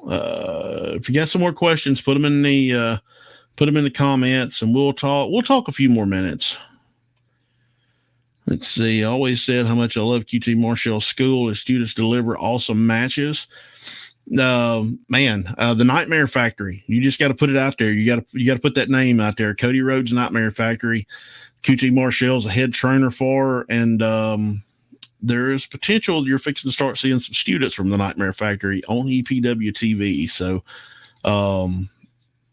If you got some more questions, put them in the comments, and we'll talk a few more minutes. Let's see. I always said how much I love QT Marshall's school. His students deliver awesome matches. The Nightmare Factory. You just got to put it out there. You got to put that name out there. Cody Rhodes Nightmare Factory. QT Marshall's a head trainer for, and there is potential you're fixing to start seeing some students from the Nightmare Factory on EPW TV. So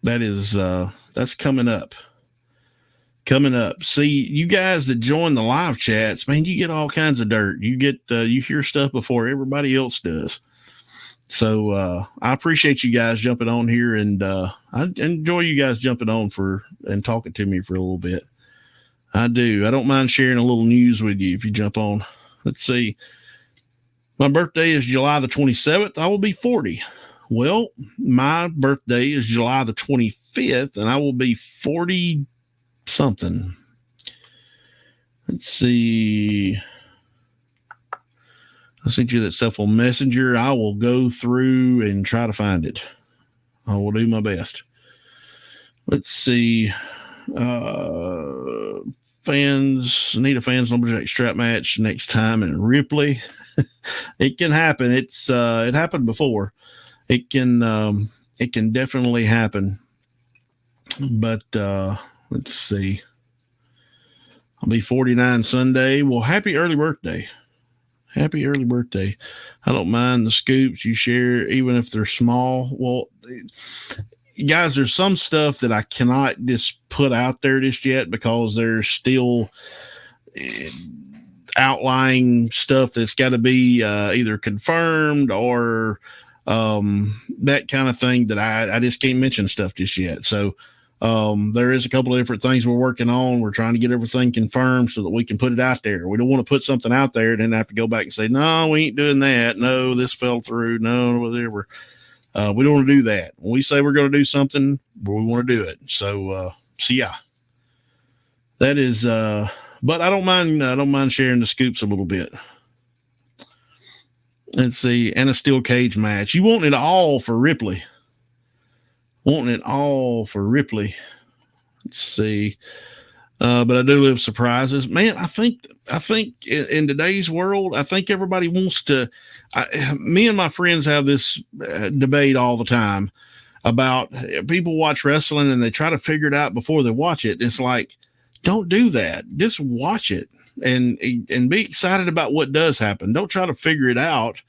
that is that's coming up. See, you guys that join the live chats, man, you get all kinds of dirt. You get you hear stuff before everybody else does. So I appreciate you guys jumping on here, and I enjoy you guys jumping on and talking to me for a little bit. I do. I don't mind sharing a little news with you if you jump on. Let's see. My birthday is July the 27th. I will be 40. Well, my birthday is July the 25th, and I will be 40 something. Let's see. I sent you that stuff on Messenger. I will go through and try to find it. I will do my best. Let's see. Fans need a fans lumberjack strap match next time in Ripley. It can happen. It happened before. It can definitely happen. But let's see. I'll be 49 Sunday. Well, happy early birthday. Happy early birthday. I don't mind the scoops you share, even if they're small. Well, guys, there's some stuff that I cannot just put out there just yet because there's still outlying stuff that's got to be either confirmed or that kind of thing that I just can't mention stuff just yet. So there is a couple of different things we're working on. We're trying to get everything confirmed so that we can put it out there. We don't want to put something out there and then have to go back and say, no, we ain't doing that. No, this fell through. No, whatever. We don't want to do that. When we say we're going to do something, we want to do it. So yeah, that is, but I don't mind sharing the scoops a little bit. Let's see. And a steel cage match. You want it all for Ripley. Let's see. But I do live surprises, man. I think in today's world, I think everybody wants to, me and my friends have this debate all the time about people watch wrestling and they try to figure it out before they watch it. It's like, don't do that. Just watch it and be excited about what does happen. Don't try to figure it out.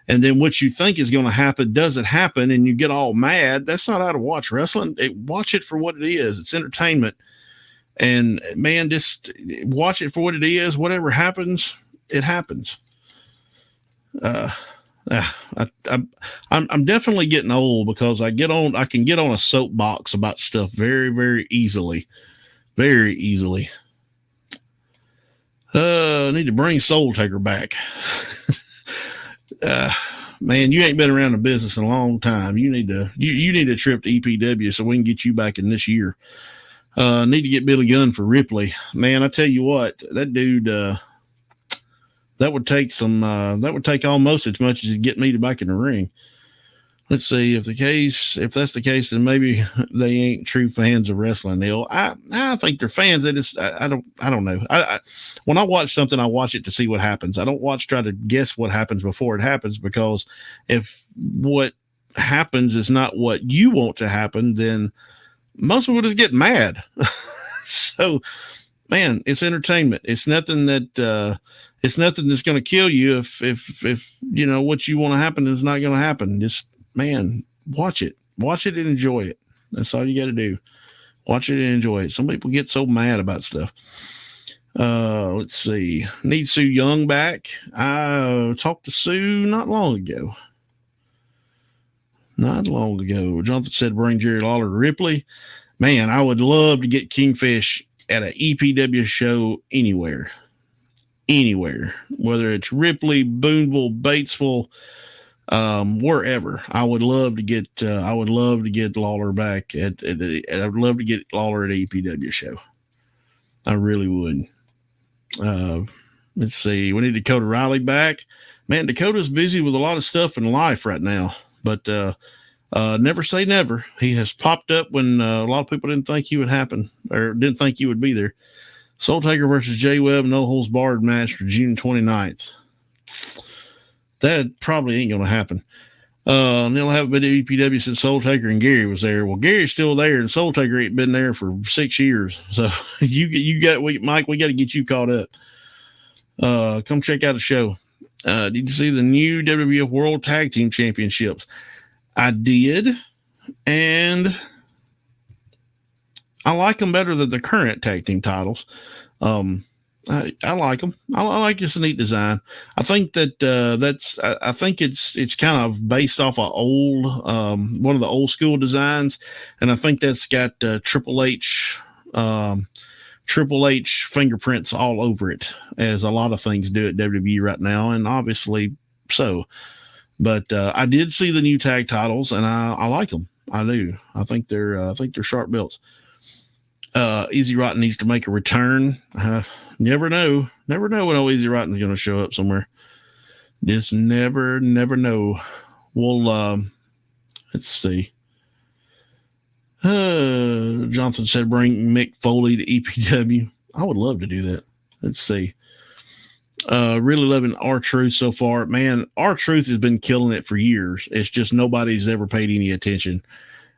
And then what you think is going to happen doesn't happen and you get all mad. That's not how to watch wrestling. Watch it for what it is. It's entertainment. And man, just watch it for what it is. Whatever happens, it happens. I'm definitely getting old because I can get on a soapbox about stuff very, very easily. Very easily. I need to bring Soul Taker back. Man, you ain't been around the business in a long time. You need a trip to EPW so we can get you back in this year. Need to get Billy Gunn for Ripley. Man, I tell you what, that dude, that would take almost as much as it'd get me back in the ring. Let's see if that's the case, then maybe they ain't true fans of wrestling, Neil. I think they're fans. I don't know. When I watch something, I watch it to see what happens. I don't try to guess what happens before it happens, because if what happens is not what you want to happen, then most people just get mad. So, man, it's entertainment. It's nothing that's going to kill you if you know what you want to happen is not going to happen. Just, man, watch it and enjoy it. That's all you got to do. Watch it and enjoy it. Some people get so mad about stuff. Let's see. Need Sue Young back. I talked to Sue not long ago. Jonathan said bring Jerry Lawler to Ripley. Man, I would love to get Kingfish at an EPW show anywhere, whether it's Ripley, Boonville, Batesville, wherever. I would love to get Lawler back I would love to get Lawler at an EPW show. I really would. Let's see. We need Dakota Riley back. Man, Dakota's busy with a lot of stuff in life right now, but never say never. He has popped up when a lot of people didn't think he would happen or didn't think he would be there. Soul Taker versus Jay Webb, no holds barred match for June 29th. That probably ain't going to happen. They'll have been at EPW since Soul Taker and Gary was there. Well, Gary's still there, and Soul Taker ain't been there for 6 years. So Mike, we got to get you caught up. Come check out the show. Did you see the new WWF World Tag Team Championships? I did, and I like them better than the current tag team titles. I like them. I like this neat design. I think that I think it's kind of based off of one of the old school designs, and I think that's got Triple H fingerprints all over it, as a lot of things do at WWE right now, and obviously so. But I did see the new tag titles, and I like them. I do. I think they're sharp belts. Easy Rotten needs to make a return. Never know when old Easy Rotten is going to show up somewhere. Just never know. Well, let's see. Jonathan said bring Mick Foley to EPW. I would love to do that. Let's see. Really loving R-Truth so far. Man, R-Truth has been killing it for years. It's just nobody's ever paid any attention.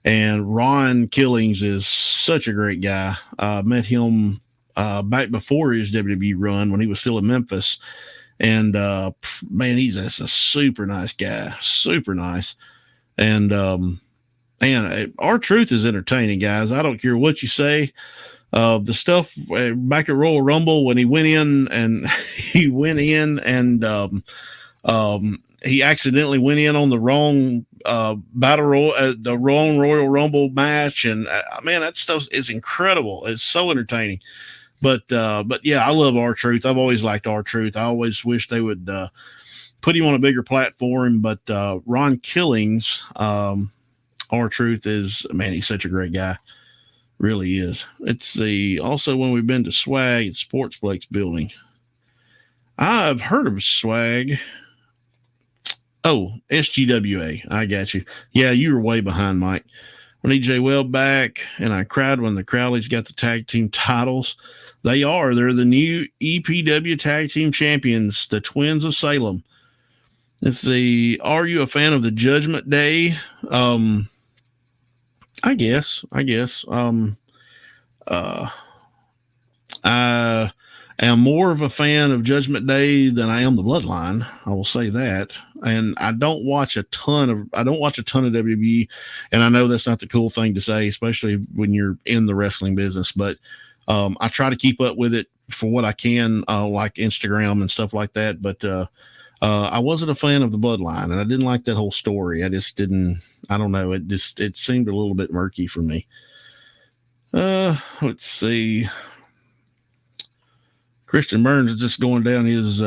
And Ron Killings is such a great guy. Met him back before his WWE run when he was still in Memphis. And man, he's a super nice guy. Super nice. And R-Truth is entertaining, guys. I don't care what you say. The stuff back at Royal Rumble when he went in and he accidentally went in on the wrong the wrong Royal Rumble match, and man, that stuff is incredible. It's so entertaining. But yeah, I love R-Truth. I've always liked R-Truth. I always wish they would put him on a bigger platform. But Ron Killings, R-Truth is, man, he's such a great guy. Really is. Let's see. Also, when we've been to Swag at Sportsplex building, I've heard of Swag. Oh, SGWA. I got you. Yeah, you were way behind, Mike. When EJ Well back, and I cried when the Crowleys got the tag team titles. They are. They're the new EPW tag team champions, the Twins of Salem. Let's see. Are you a fan of the Judgment Day? I guess. I am more of a fan of Judgment Day than I am the Bloodline. I will say that. And I don't watch a ton of WWE, and I know that's not the cool thing to say, especially when you're in the wrestling business, but I try to keep up with it for what I can, like Instagram and stuff like that. But I wasn't a fan of the Bloodline, and I didn't like that whole story. I just didn't. I don't know. It seemed a little bit murky for me. Let's see. Christian Burns is just going down his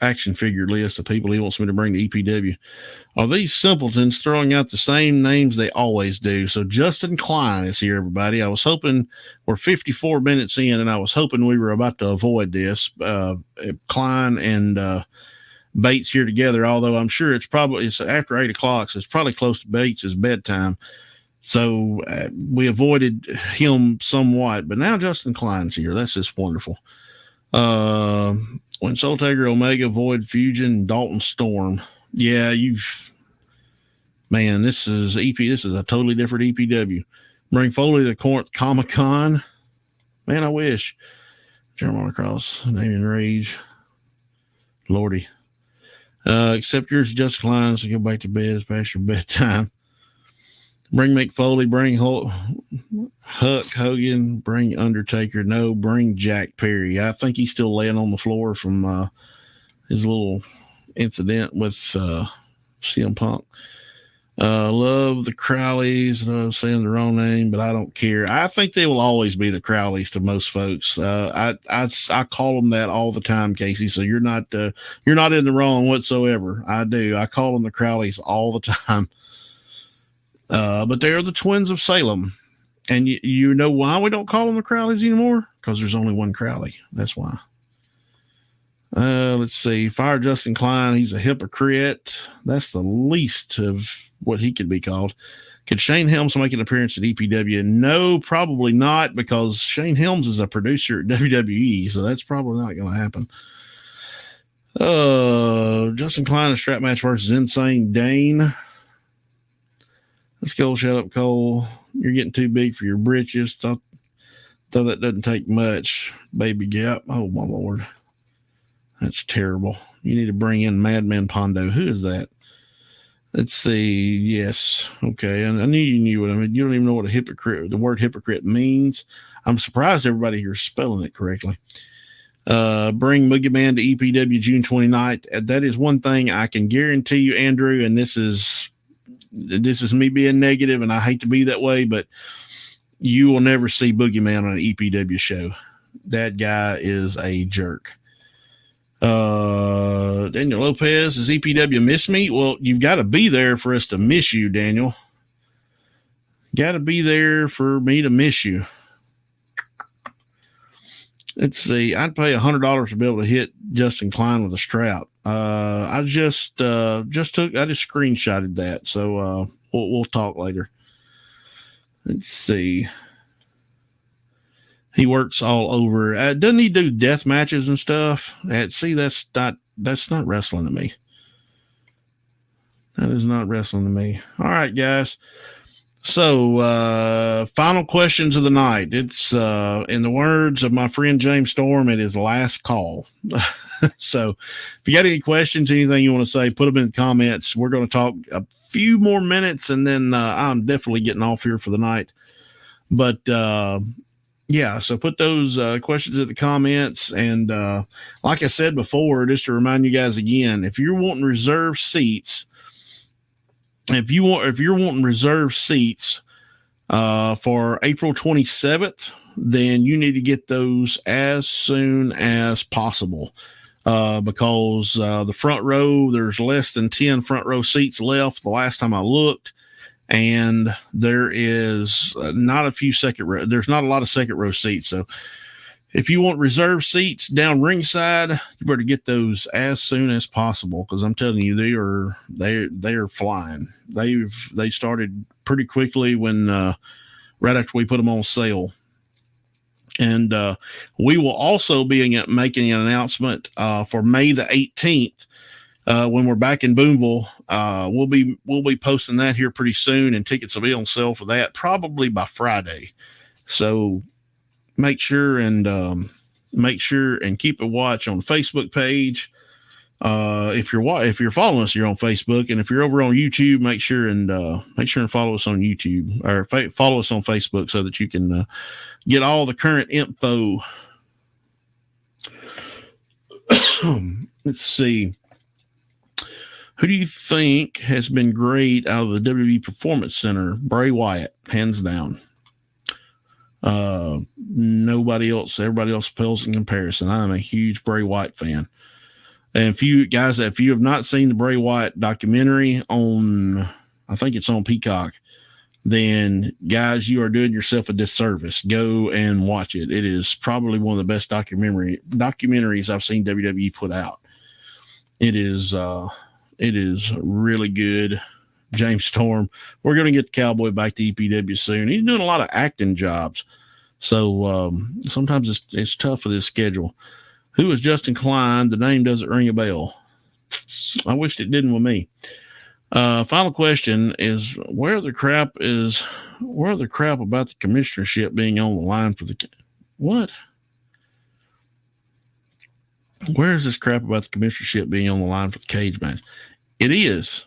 action figure list of people he wants me to bring to EPW. Are these simpletons throwing out the same names they always do? So Justin Klein is here, everybody. I was hoping we're 54 minutes in, and I was hoping we were about to avoid this. Klein and Bates here together, although I'm sure it's after 8 o'clock, so it's probably close to Bates' bedtime. So we avoided him somewhat, but now Justin Klein's here. That's just wonderful. When Soul Taker, Omega, Void, Fusion, Dalton Storm. Yeah, this is a totally different EPW. Bring Foley to Corinth Comic Con. Man, I wish. Jeremiah Cross, Damian Rage. Lordy. Except yours, Just Klein, so go back to bed. It's past your bedtime. Bring Mick Foley, bring Huck Hogan, bring Undertaker. No, bring Jack Perry. I think he's still laying on the floor from his little incident with CM Punk. Love the Crowleys. I'm saying the wrong name, but I don't care. I think they will always be the Crowleys to most folks. I call them that all the time, Casey. So you're not in the wrong whatsoever. I do. I call them the Crowleys all the time. But they're the Twins of Salem. And you know why we don't call them the Crowleys anymore? Because there's only one Crowley. That's why. Let's see. Fire Justin Klein. He's a hypocrite. That's the least of what he could be called. Could Shane Helms make an appearance at EPW? No, probably not, because Shane Helms is a producer at WWE, so that's probably not going to happen. Justin Klein, a strap match versus Insane Dane. Let's go. Shut up, Cole. You're getting too big for your britches. Though that doesn't take much, baby gap. Oh, my Lord. That's terrible. You need to bring in Madman Pondo. Who is that? Let's see. Yes. Okay. I knew you knew what I mean. You don't even know what the word hypocrite means. I'm surprised everybody here is spelling it correctly. Bring Boogeyman to EPW June 29th. That is one thing I can guarantee you, Andrew, and this is me being negative, and I hate to be that way, but you will never see Boogeyman on an EPW show. That guy is a jerk. Daniel Lopez, does EPW miss me? Well, you've got to be there for us to miss you, Daniel. Got to be there for me to miss you. Let's see. I'd pay $100 to be able to hit Justin Klein with a strap. I just screenshotted that. So, we'll talk later. Let's see. He works all over. Doesn't he do death matches and stuff? See, that's not wrestling to me. That is not wrestling to me. All right, guys. So, final questions of the night. It's, in the words of my friend James Storm, it is last call. So if you got any questions, anything you want to say, put them in the comments. We're going to talk a few more minutes, and then, I'm definitely getting off here for the night. But, yeah, so put those questions in the comments. And like I said before, just to remind you guys again, if you're wanting reserved seats, if you're wanting reserved seats for April 27th, then you need to get those as soon as possible because the front row, there's less than 10 front row seats left the last time I looked. And there is not a few there's not a lot of second row seats. So if you want reserved seats down ringside, you better get those as soon as possible. Cause I'm telling you, they are flying. They started pretty quickly when, right after we put them on sale. And, we will also be making an announcement, for May the 18th. When we're back in Boonville, we'll be posting that here pretty soon, and tickets will be on sale for that probably by Friday. So make sure and keep a watch on the Facebook page. If you're following us, you're on Facebook, and if you're over on YouTube, make sure and follow us on YouTube, or follow us on Facebook so that you can get all the current info. Let's see. Who do you think has been great out of the WWE Performance Center? Bray Wyatt, hands down. Nobody else. Everybody else pales in comparison. I'm a huge Bray Wyatt fan. And if you have not seen the Bray Wyatt documentary on, I think it's on Peacock, then guys, you are doing yourself a disservice. Go and watch it. It is probably one of the best documentaries I've seen WWE put out. It is really good. James Storm. We're going to get the Cowboy back to EPW soon. He's doing a lot of acting jobs. So, sometimes it's tough with his schedule. Who is Justin Klein? The name doesn't ring a bell. I wished it didn't with me. Final question is where the crap about the commissionership being on the line for what? Where is this crap about the commissionership being on the line for the cage match? It is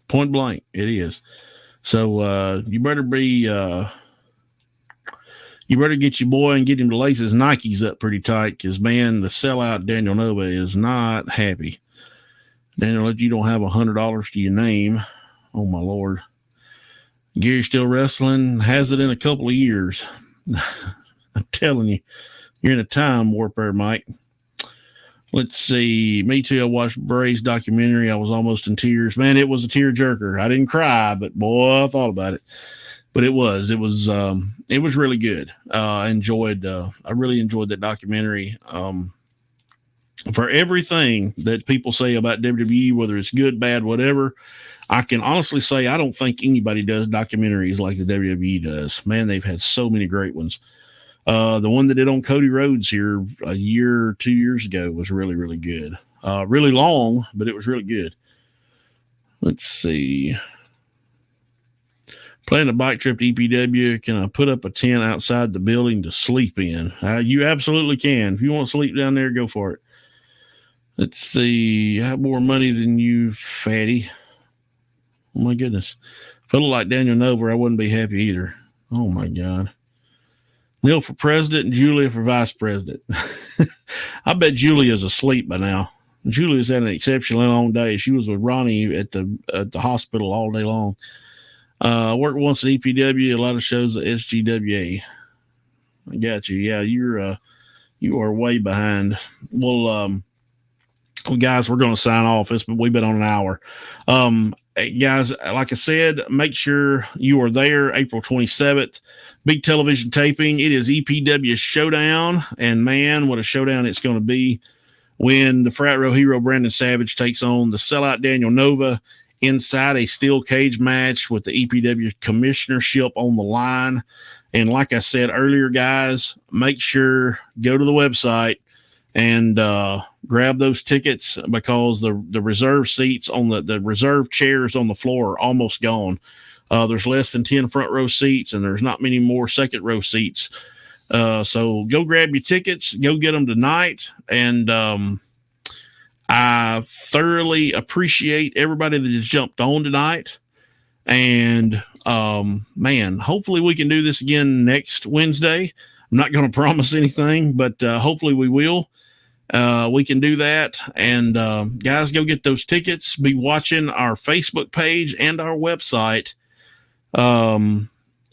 point blank. It is. So, you better get your boy and get him to lace his Nikes up pretty tight. Cause man, the sellout Daniel Nova is not happy. Daniel, you don't have $100 to your name. Oh my Lord. Gary Still Wrestling has it in a couple of years. I'm telling you, you're in a time warp there, Mike. Let's see. Me too. I watched Bray's documentary. I was almost in tears. Man, it was a tearjerker. I didn't cry, but boy, I thought about it. But it was really good. I really enjoyed that documentary. For everything that people say about WWE, whether it's good, bad, whatever, I can honestly say I don't think anybody does documentaries like the WWE does. Man, they've had so many great ones. The one that did on Cody Rhodes here a year or 2 years ago was really, really good. Really long, but it was really good. Let's see. Planning a bike trip to EPW. Can I put up a tent outside the building to sleep in? You absolutely can. If you want to sleep down there, go for it. Let's see. I have more money than you, fatty. Oh my goodness. If I look like Daniel Nover, I wouldn't be happy either. Oh my God. Neil for president and Julia for vice president. I bet Julia's asleep by now. Julia's had an exceptionally long day. She was with Ronnie at the hospital all day long. Worked once at EPW, a lot of shows at SGWA. I got you. Yeah, you are way behind. Well, guys, we're going to sign off. We've been on an hour. Guys, like I said, make sure you are there April 27th. Big television taping. It is EPW Showdown. And man, what a showdown it's going to be when the Frat Row hero Brandon Savage takes on the sellout Daniel Nova inside a steel cage match with the EPW commissionership on the line. And like I said earlier, guys, make sure go to the website and grab those tickets, because the reserve seats on the reserve chairs on the floor are almost gone. There's less than 10 front row seats, and there's not many more second row seats. So go grab your tickets, go get them tonight. And I thoroughly appreciate everybody that has jumped on tonight. And man, hopefully we can do this again next Wednesday. I'm not going to promise anything, but hopefully we will. We can do that. And guys, go get those tickets. Be watching our Facebook page and our website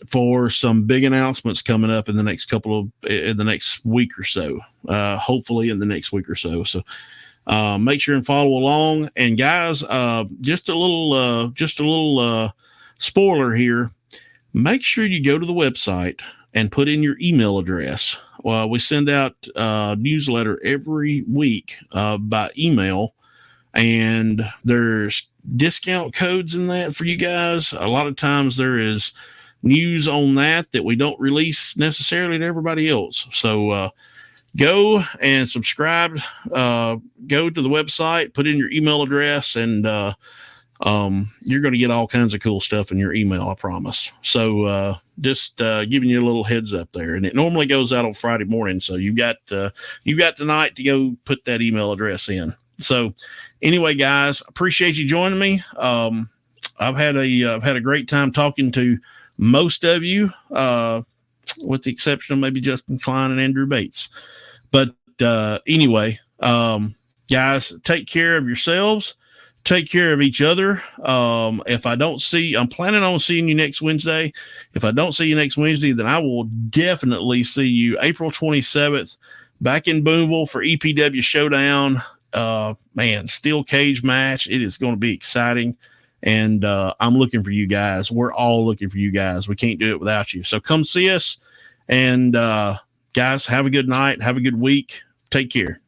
for some big announcements coming up in the next week or so. Hopefully in the next week or so. So make sure and follow along. And guys, just a little spoiler here. Make sure you go to the website and put in your email address. Well, we send out a newsletter every week by email, and there's discount codes in that for you guys. A lot of times there is news on that we don't release necessarily to everybody else. So go and subscribe. Go to the website, put in your email address, and you're going to get all kinds of cool stuff in your email, I promise. So just giving you a little heads up there. And it normally goes out on Friday morning, so you've got tonight to go put that email address in. So anyway, guys, appreciate you joining me. I've had a great time talking to most of you, with the exception of maybe Justin Klein and Andrew Bates. But anyway, guys, take care of yourselves. Take care of each other. If I don't see, I'm planning on seeing you next Wednesday. If I don't see you next Wednesday, then I will definitely see you April 27th back in Boonville for EPW Showdown. Man, steel cage match. It is going to be exciting. And I'm looking for you guys. We're all looking for you guys. We can't do it without you. So come see us. And guys, have a good night. Have a good week. Take care.